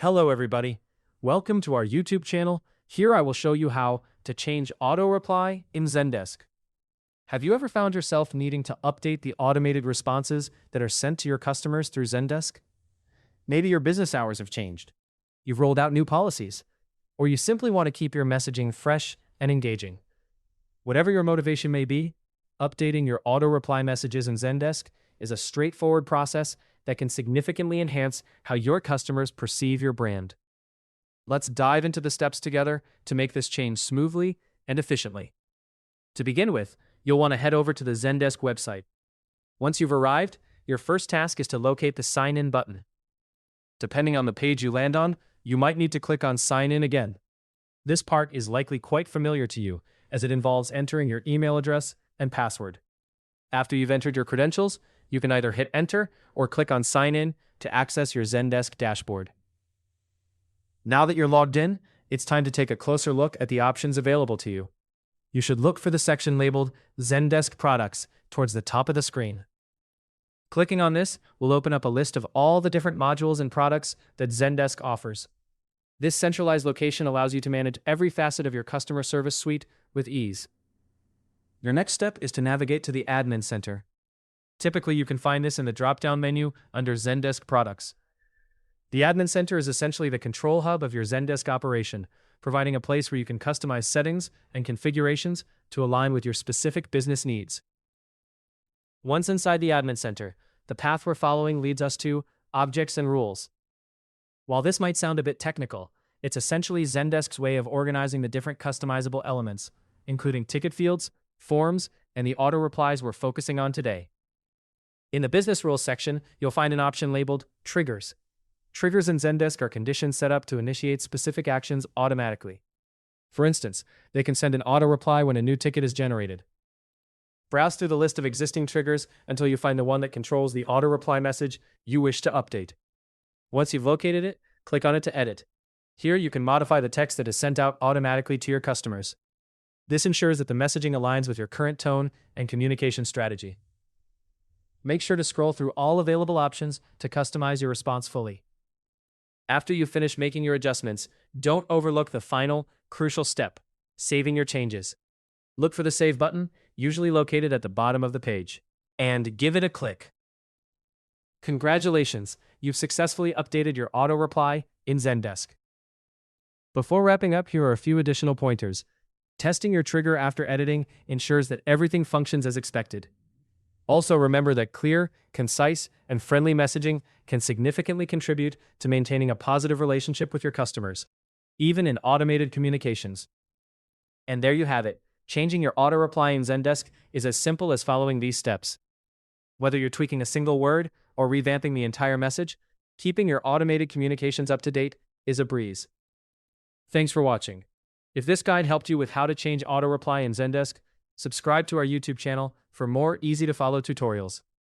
Hello everybody. Welcome to our YouTube channel. Here I will show you how to change auto reply in Zendesk. Have you ever found yourself needing to update the automated responses that are sent to your customers through Zendesk? Maybe your business hours have changed. You've rolled out new policies, or you simply want to keep your messaging fresh and engaging. Whatever your motivation may be, updating your auto reply messages in Zendesk is a straightforward process that can significantly enhance how your customers perceive your brand. Let's dive into the steps together to make this change smoothly and efficiently. To begin with, you'll want to head over to the Zendesk website. Once you've arrived, your first task is to locate the Sign In button. Depending on the page you land on, you might need to click on Sign In again. This part is likely quite familiar to you, as it involves entering your email address and password. After you've entered your credentials, you can either hit Enter or click on Sign In to access your Zendesk dashboard. Now that you're logged in, it's time to take a closer look at the options available to you. You should look for the section labeled Zendesk Products towards the top of the screen. Clicking on this will open up a list of all the different modules and products that Zendesk offers. This centralized location allows you to manage every facet of your customer service suite with ease. Your next step is to navigate to the Admin Center. Typically, you can find this in the drop-down menu under Zendesk Products. The Admin Center is essentially the control hub of your Zendesk operation, providing a place where you can customize settings and configurations to align with your specific business needs. Once inside the Admin Center, the path we're following leads us to Objects and Rules. While this might sound a bit technical, it's essentially Zendesk's way of organizing the different customizable elements, including ticket fields, forms, and the auto replies we're focusing on today. In the Business Rules section, you'll find an option labeled Triggers. Triggers in Zendesk are conditions set up to initiate specific actions automatically. For instance, they can send an auto reply when a new ticket is generated. Browse through the list of existing triggers until you find the one that controls the auto reply message you wish to update. Once you've located it, click on it to edit. Here you can modify the text that is sent out automatically to your customers. This ensures that the messaging aligns with your current tone and communication strategy. Make sure to scroll through all available options to customize your response fully. After you've finished making your adjustments, don't overlook the final, crucial step, saving your changes. Look for the Save button, usually located at the bottom of the page, and give it a click. Congratulations, you've successfully updated your auto reply in Zendesk. Before wrapping up, here are a few additional pointers. Testing your trigger after editing ensures that everything functions as expected. Also, remember that clear, concise, and friendly messaging can significantly contribute to maintaining a positive relationship with your customers, even in automated communications. And there you have it. Changing your auto reply in Zendesk is as simple as following these steps. Whether you're tweaking a single word or revamping the entire message, keeping your automated communications up to date is a breeze. Thanks for watching. If this guide helped you with how to change auto reply in Zendesk, subscribe to our YouTube channel for more easy-to-follow tutorials.